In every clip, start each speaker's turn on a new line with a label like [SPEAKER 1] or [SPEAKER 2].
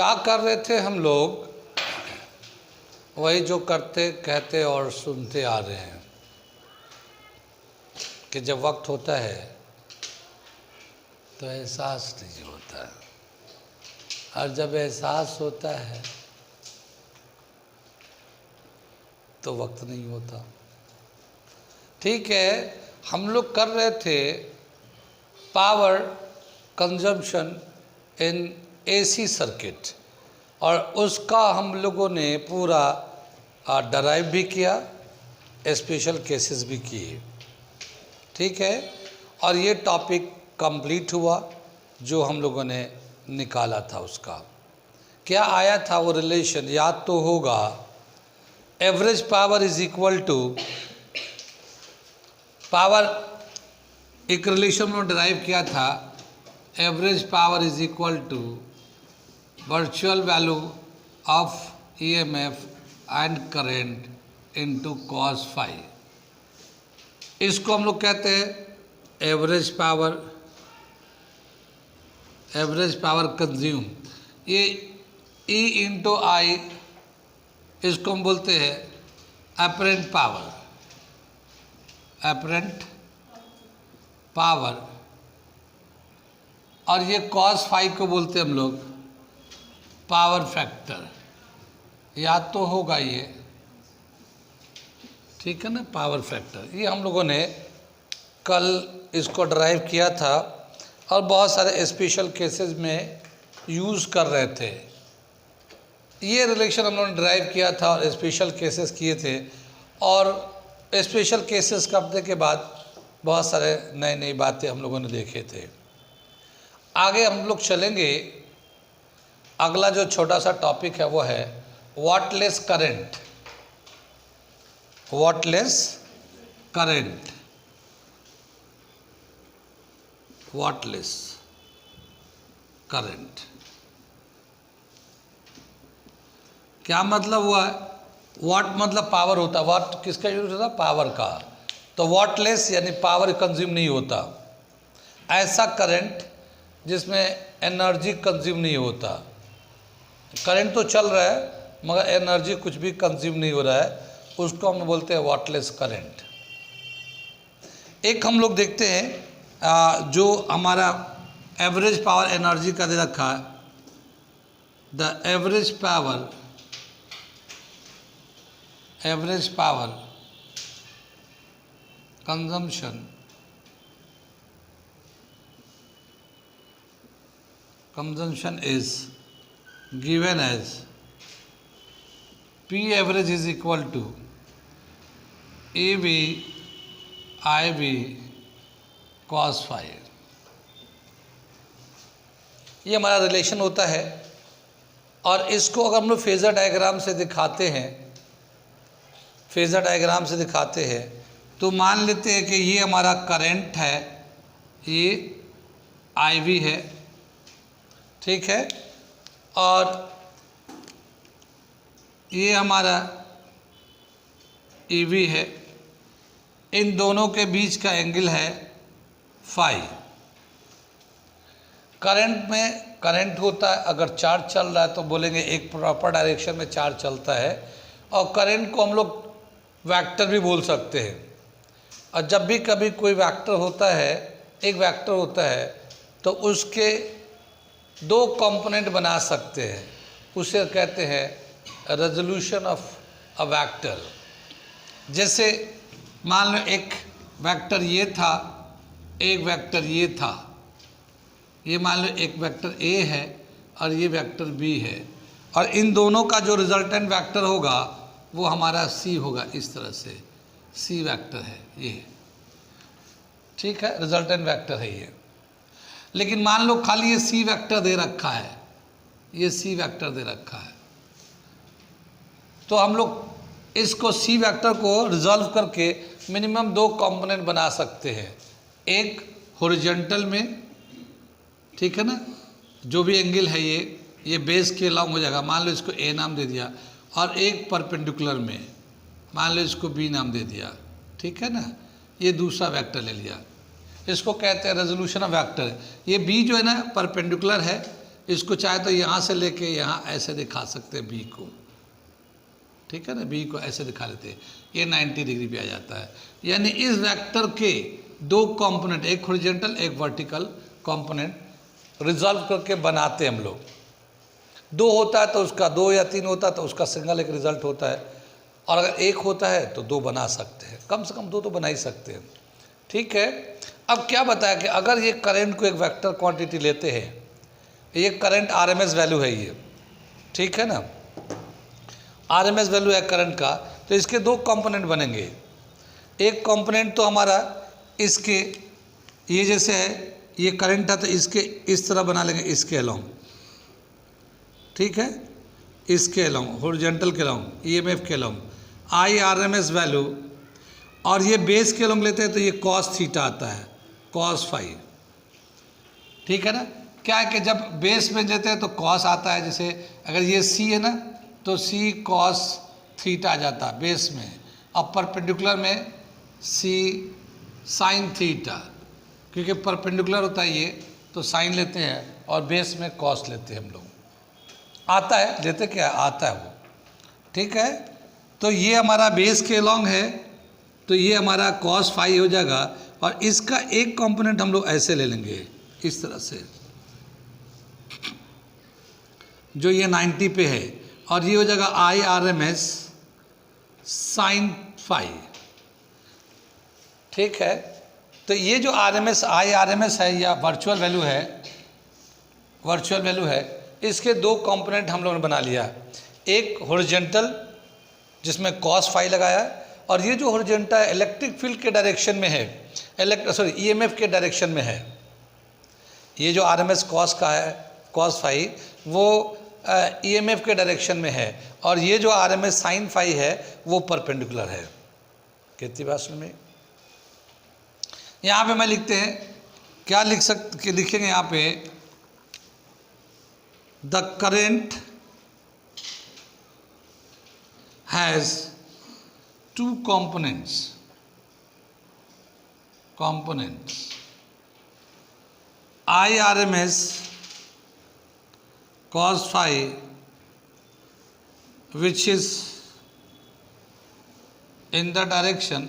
[SPEAKER 1] क्या कर रहे थे हम लोग? वही जो करते कहते और सुनते आ रहे हैं कि जब वक्त होता है तो एहसास नहीं होता, और जब एहसास होता है तो वक्त नहीं होता। ठीक है, हम लोग कर रहे थे power consumption in AC circuit, और उसका हम लोगों ने पूरा डराइव भी किया, स्पेशल केसेस भी किए। ठीक है, और ये टॉपिक कंप्लीट हुआ जो हम लोगों ने निकाला था। उसका क्या आया था वो रिलेशन, याद तो होगा। Average power is equal to power, एक रिलेशन में डिराइव किया था। Average power is equal to virtual value of EMF and current into cos phi. इसको हम लोग कहते हैं एवरेज पावर कंज्यूम। ये ई इंटू आई, इसको हम बोलते हैं अपरेंट पावर, और ये कॉस फाई को बोलते हैं हम लोग पावर फैक्टर। याद तो होगा ये, ठीक है ना, पावर फैक्टर। ये हम लोगों ने कल इसको ड्राइव किया था और बहुत सारे स्पेशल केसेस में यूज़ कर रहे थे। ये रिलेशन हम लोगों ने ड्राइव किया था और स्पेशल केसेस किए थे, और स्पेशल केसेस करने के बाद बहुत सारे नई नई बातें हम लोगों ने देखे थे। आगे हम लोग चलेंगे। अगला जो छोटा सा टॉपिक है वो है वॉटलेस करंट। वॉटलेस करंट क्या मतलब हुआ है? वॉट मतलब पावर होता है, वॉट किसका यूज होता है? पावर का। तो वॉटलेस यानी पावर कंज्यूम नहीं होता। ऐसा करंट जिसमें एनर्जी कंज्यूम नहीं होता। करंट तो चल रहा है मगर एनर्जी कुछ भी कंज्यूम नहीं हो रहा है, उसको हम बोलते हैं वॉटलेस करंट। एक हम लोग देखते हैं जो हमारा एवरेज पावर एनर्जी का दे रखा है। The average power consumption is given as P average is equal to EV IV cos phi। ये हमारा रिलेशन होता है, और इसको अगर हम लोग फेजर डायग्राम से दिखाते हैं, तो मान लेते हैं कि ये हमारा करंट है, ये IV है, ठीक है, और ये हमारा EV है। इन दोनों के बीच का एंगल है फाई। करंट में करंट होता है, अगर चार्ज चल रहा है तो बोलेंगे एक प्रॉपर डायरेक्शन में चार्ज चलता है, और करंट को हम लोग वेक्टर भी बोल सकते हैं। और जब भी कभी कोई वेक्टर होता है, एक वेक्टर होता है, तो उसके दो कंपोनेंट बना सकते हैं, उसे कहते हैं रेजोल्यूशन ऑफ अ वेक्टर। जैसे मान लो एक वेक्टर ये था, एक वेक्टर ये था, ये मान लो एक वेक्टर A है और ये वेक्टर B है, और इन दोनों का जो रिजल्टेंट वेक्टर होगा वो हमारा C होगा। इस तरह से C वेक्टर है ये, ठीक है, रिजल्टेंट वेक्टर है ये। लेकिन मान लो खाली ये C वेक्टर दे रखा है, ये C वेक्टर दे रखा है, तो हम लोग इसको C वेक्टर को रिजॉल्व करके मिनिमम दो कंपोनेंट बना सकते हैं। एक हॉरिजॉन्टल में, ठीक है ना, जो भी एंगल है ये बेस के अलॉन्ग हो जाएगा, मान लो इसको A नाम दे दिया, और एक परपेंडिकुलर में मान लो इसको B नाम दे दिया, ठीक है ना, ये दूसरा वेक्टर ले लिया। इसको कहते हैं रेजोल्यूशन ऑफ वेक्टर। ये B जो है ना परपेंडिकुलर है, इसको चाहे तो यहाँ से लेके यहाँ ऐसे दिखा सकते हैं बी को, ठीक है ना, बी को ऐसे दिखा लेते हैं, ये 90 डिग्री पे आ जाता है। यानी इस वेक्टर के दो कंपोनेंट, एक हॉरिजॉन्टल एक वर्टिकल कंपोनेंट रिजॉल्व करके बनाते हैं हम लोग। दो होता है तो उसका दो, या तीन होता है तो उसका सिंगल एक रिजल्ट होता है, और अगर एक होता है तो दो बना सकते हैं, कम से कम दो तो बना ही सकते हैं, ठीक है। अब क्या बताया कि अगर ये करंट को एक वेक्टर क्वांटिटी लेते हैं, ये करंट आरएमएस वैल्यू है ये, ठीक है ना, आरएमएस वैल्यू है करंट का, तो इसके दो कंपोनेंट बनेंगे। एक कंपोनेंट तो हमारा इसके, ये जैसे है ये करंट है तो इसके इस तरह बना लेंगे, इसके अलोंग, ठीक है, इसके अलोंग, हॉरिजॉन्टल के अलोंग, ईएमएफ के अलोंग, आई आरएमएस वैल्यू, और ये बेस के अलोंग लेते हैं तो ये कॉस थीटा आता है, कॉस फाई, ठीक है ना। क्या है कि जब बेस में लेते हैं तो कॉस आता है, जैसे अगर ये सी है ना तो सी कॉस थीटा आ जाता है बेस में, और परपेंडिकुलर में सी साइन थीटा, क्योंकि परपेंडिकुलर होता है ये तो साइन लेते हैं, और बेस में कॉस लेते हैं हम लोग, आता है, लेते क्या आता है वो, ठीक है। तो ये हमारा बेस के अलोंग है तो ये हमारा कॉस फाई हो जाएगा, और इसका एक कंपोनेंट हम लोग ऐसे ले लेंगे इस तरह से, जो ये 90 पे है, और ये हो जाएगा I R M S sine phi, ठीक है। तो ये जो R M S I R M S है या वर्चुअल वैल्यू है, वर्चुअल वैल्यू है, इसके दो कंपोनेंट हम लोगों ने बना लिया, एक हॉरिजॉन्टल जिसमें कॉस फाई लगाया, और ये जो हॉरिजॉन्टल इलेक्ट्रिक फील्ड के डायरेक्शन में है, ईएमएफ के डायरेक्शन में है, ये जो आरएमएस कॉस का है कॉस फाई वो ईएमएफ के डायरेक्शन में है, और ये जो आरएमएस साइन फाई है वो परपेंडिकुलर है। कितनी बात सुन में, यहाँ पे मैं लिखते हैं, क्या लिखेंगे यहाँ पे, the current has two components IRMS cos phi, which is in the direction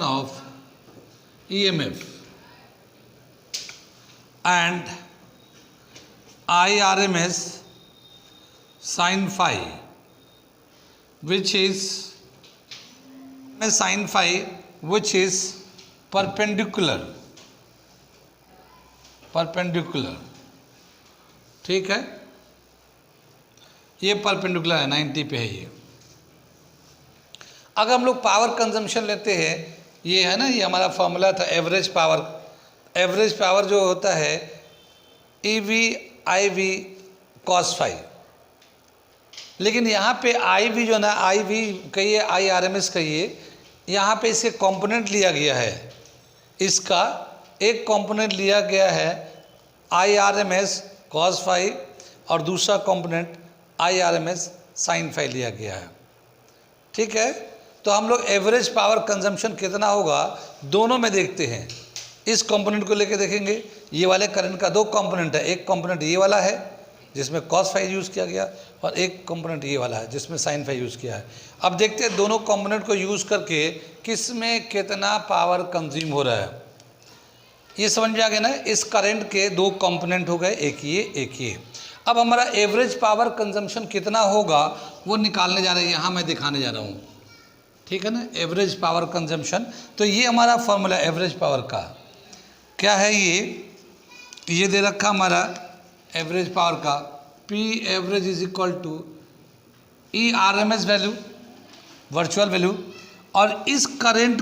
[SPEAKER 1] of EMF, and IRMS sin phi, which is sin phi which is perpendicular, ठीक है, ये परपेंडिकुलर है 90 पे है ये। अगर हम लोग पावर कंजम्पशन लेते हैं, ये है ना, ये हमारा फॉर्मूला था एवरेज पावर जो होता है EV IV cos phi, लेकिन यहाँ पे IV जो ना IV कहिए IRMS कहिए, यहाँ पे इसके कंपोनेंट लिया गया है, इसका एक कंपोनेंट लिया गया है IRMS cos phi, और दूसरा कंपोनेंट IRMS sin phi लिया गया है, ठीक है। तो हम लोग एवरेज पावर कंजम्पशन कितना होगा दोनों में देखते हैं, इस कंपोनेंट को लेके देखेंगे। ये वाले करंट का दो कंपोनेंट है, एक कंपोनेंट ये वाला है जिसमें cos phi यूज़ किया गया, और एक कंपोनेंट ये वाला है जिसमें sin phi यूज़ किया है। अब देखते हैं दोनों कंपोनेंट को यूज़ करके किस में कितना पावर कंज्यूम हो रहा है, ये समझ में आ गया ना। इस करंट के दो कंपोनेंट हो गए, एक ये। अब हमारा एवरेज पावर कंजम्पशन कितना होगा वो निकालने जा रहे हैं, यहाँ मैं दिखाने जा रहा हूँ, ठीक है ना, एवरेज पावर कंजम्पशन। तो ये हमारा फॉर्मूला एवरेज पावर का क्या है, ये दे रखा हमारा एवरेज पावर का, P average is equal to ERMS value, virtual value, और इस करंट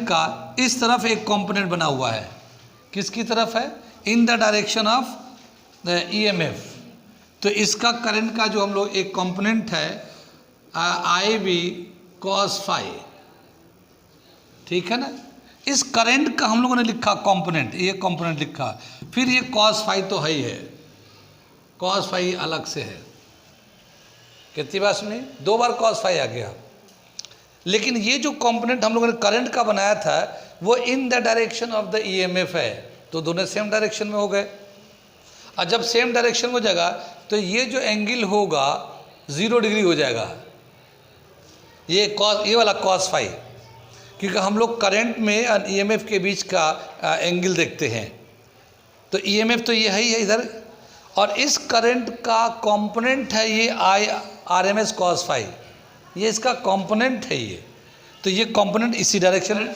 [SPEAKER 1] का इस तरफ एक कंपोनेंट बना हुआ है, किसकी तरफ है, in the direction of the EMF। तो इसका करंट का जो हम लोग एक कंपोनेंट है IV cos phi, ठीक है ना। इस करंट का हम लोगों ने लिखा कंपोनेंट, ये कंपोनेंट लिखा, फिर ये cos phi तो है ही है, cos phi अलग से है। कितनी बात सुनी, दो बार cos phi आ गया। लेकिन ये जो कंपोनेंट हम लोगों ने करंट का बनाया था वो in the direction of the EMF है, तो दोनों सेम डायरेक्शन में हो गए। और जब सेम डायरेक्शन में हो जाएगा तो ये जो एंगल होगा 0 डिग्री हो जाएगा, ये वाला cos फाई, क्योंकि हम लोग करंट में और ईएमएफ के बीच का एंगल देखते हैं। तो ईएमएफ तो ये है इधर, और इस करंट का कंपोनेंट है ये RMS cos फाई, ये इसका कंपोनेंट है ये। तो ये कंपोनेंट इसी डायरेक्शन में,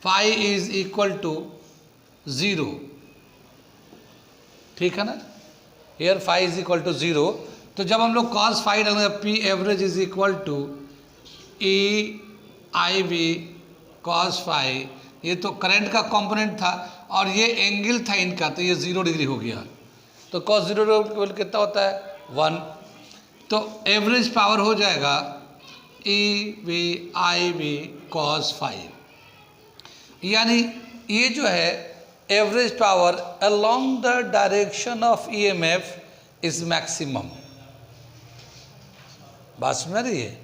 [SPEAKER 1] फाई इज इक्वल टू 0, ठीक है ना, here phi is equal to 0। तो जब हम लोग cos फाई डालेंगे P average is equal to EIB cos phi, ये तो करंट का कंपोनेंट था और ये एंगल था इनका, तो ये 0 डिग्री हो गया। तो cos 0 डिग्री कितना होता है 1, तो एवरेज पावर हो जाएगा EIB cos फाई, यानी ये जो है average power along the direction of EMF is maximum. बात समझ रही है,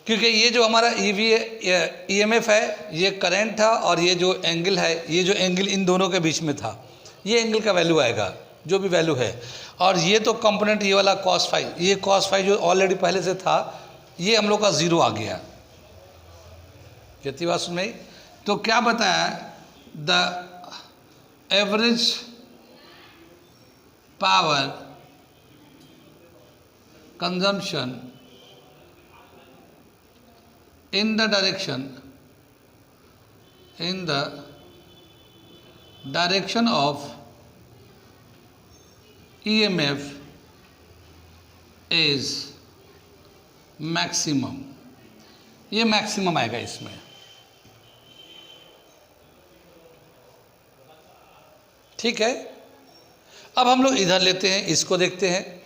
[SPEAKER 1] क्योंकि ये जो हमारा EMF है ये करंट था और ये जो एंगल है, ये जो एंगल इन दोनों के बीच में था, ये एंगल का वैल्यू आएगा जो भी वैल्यू है। और ये तो कंपोनेंट ये वाला cos फाई, ये cos फाई जो ऑलरेडी पहले से था ये हम लोग का 0 आ गया। कितनी बात सुन में? तो क्या बताया, the average power consumption in the direction of EMF is maximum, ये मैक्सिमम आएगा इसमें। ठीक है, अब हम लोग इधर लेते हैं, इसको देखते हैं।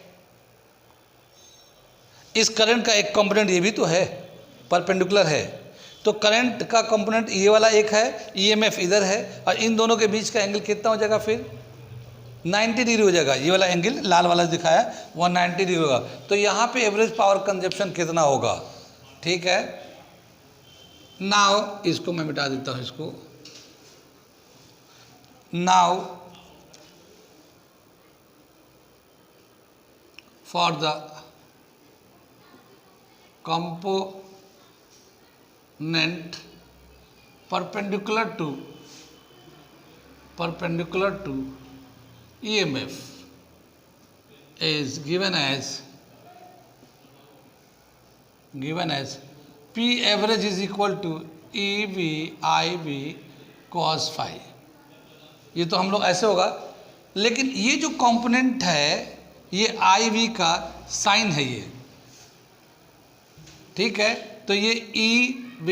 [SPEAKER 1] इस करंट का एक कंपोनेंट ये भी तो है, परपेंडिकुलर है, तो करंट का कंपोनेंट ये वाला एक है, ईएमएफ इधर है, और इन दोनों के बीच का एंगल कितना हो जाएगा फिर 90 डिग्री हो जाएगा। ये वाला एंगल लाल वाला दिखाया 190 डिग्री होगा। तो यहाँ पे एवरेज पावर कंजप्शन कितना होगा? ठीक है, नाउ इसको मैं मिटा देता हूँ इसको। Now for the component perpendicular to EMF is given as P average is equal to EV/IB cos phi। ये तो हम लोग ऐसे होगा, लेकिन ये जो कंपोनेंट है ये IV का साइन है ये, ठीक है। तो ये EV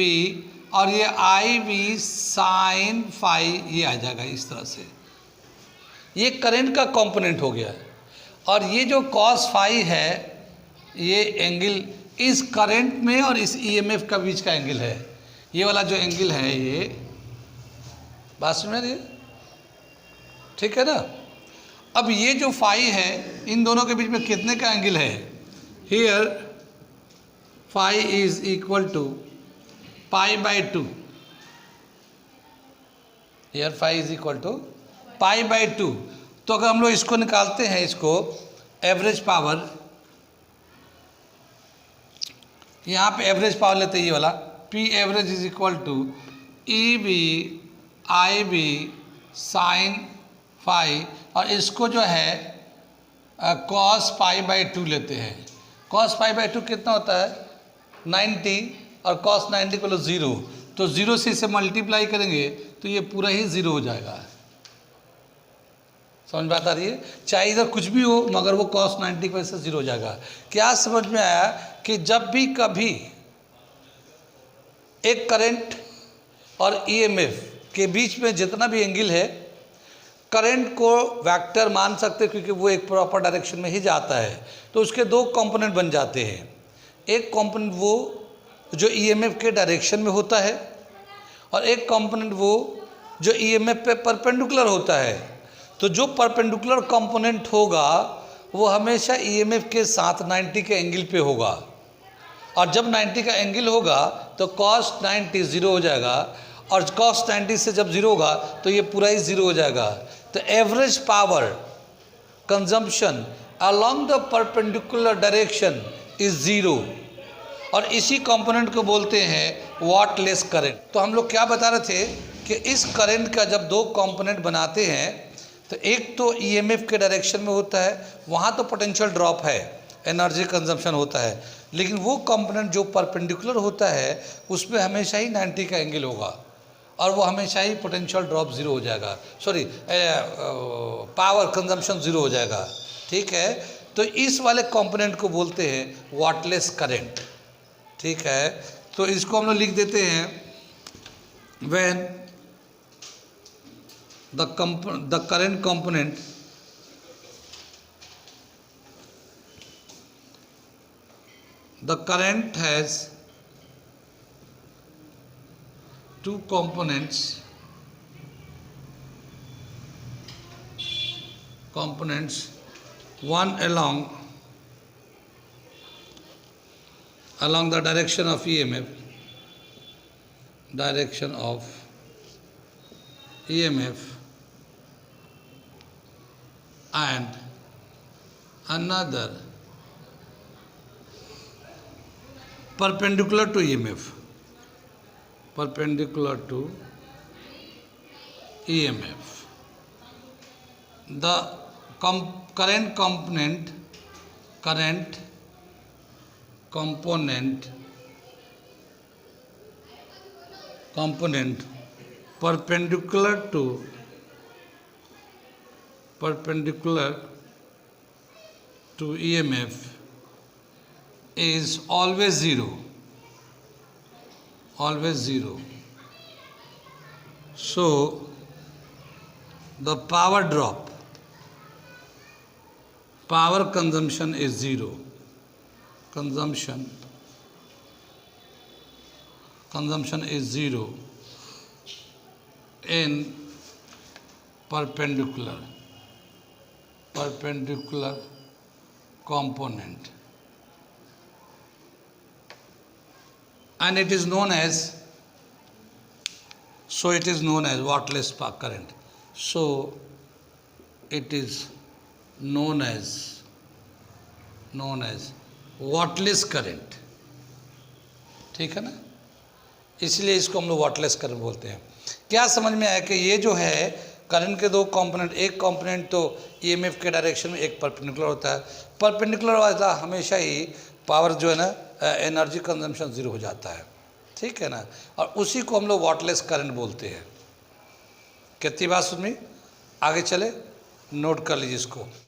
[SPEAKER 1] और ये IB साइन फाई ये आ जाएगा इस तरह से। ये करंट का कंपोनेंट हो गया, और ये जो cos फाई है ये एंगल इस करंट में और इस EMF का बीच का एंगल है। ये वाला जो एंगल है ये, बात सुन रही है, ठीक है ना। अब ये जो फाई है इन दोनों के बीच में कितने का एंगल है? Here phi is equal to π/2। Here phi is equal to π/2। तो अगर हम लोग इसको निकालते हैं, इसको एवरेज पावर, यहाँ पे एवरेज पावर लेते हैं ये वाला, P average is equal to EV/IB sine phi, और इसको जो है cos π/2 लेते हैं। cos π/2 कितना होता है 90, और cos 90 को 0, तो 0 से इसे मल्टीप्लाई करेंगे तो ये पूरा ही 0 हो जाएगा। समझ बात आ रही है? चाहे इधर कुछ भी हो मगर वो cos 90 की वजह से 0 हो जाएगा। क्या समझ में आया कि जब भी कभी एक करंट और EMF के बीच में जितना भी एंगल है, करंट को वेक्टर मान सकते हैं क्योंकि वो एक प्रॉपर डायरेक्शन में ही जाता है। तो उसके दो कंपोनेंट बन जाते हैं। एक कंपोनेंट वो जो EMF के डायरेक्शन में होता है, और एक कंपोनेंट वो जो EMF पे परपेंडिकुलर होता है। तो जो परपेंडिकुलर कंपोनेंट होगा वो हमेशा EMF के साथ 90 के एंगल पे होगा, और जब 90 का एंगल होगा तो cos 90 ज़ीरो हो जाएगा, और cos 90 से जब ज़ीरो होगा तो ये पूरा ही ज़ीरो हो जाएगा। तो average power consumption along the perpendicular direction is zero, और इसी कंपोनेंट को बोलते हैं वाटलेस करंट। तो हम लोग क्या बता रहे थे कि इस करंट का जब दो कंपोनेंट बनाते हैं तो एक तो ईएमएफ के डायरेक्शन में होता है, वहाँ तो पोटेंशियल ड्रॉप है, एनर्जी कंजम्पशन होता है, लेकिन वो कंपोनेंट जो परपेंडिकुलर होता है उसमें हमेशा ही 90 का एंगल होगा, और वो हमेशा ही पोटेंशियल ड्रॉप ज़ीरो हो जाएगा, सॉरी पावर कंजम्पशन ज़ीरो हो जाएगा। ठीक है, तो इस वाले कंपोनेंट को बोलते हैं वाटलेस करंट। ठीक है, तो इसको हम लोग लिख देते हैं when the current component the current has two components one along the direction of EMF and another perpendicular to EMF. The current component perpendicular to EMF is always zero. So the power consumption is zero. Consumption is zero in perpendicular component, and it is known as wattless current. So it is known as wattless current. ठीक है ना, इसलिए इसको हम लोग wattless current बोलते हैं। क्या समझ में आया कि ये जो है करंट के दो कंपोनेंट, एक कंपोनेंट तो ईएमएफ के डायरेक्शन में, एक परपेंडिकुलर होता है। परपेंडिकुलर वाला हमेशा ही पावर जो है ना, एनर्जी कंजम्पशन ज़ीरो हो जाता है। ठीक है ना, और उसी को हम लोग वाटलेस करंट बोलते हैं। कितनी बात सुन में आगे चले, नोट कर लीजिए इसको।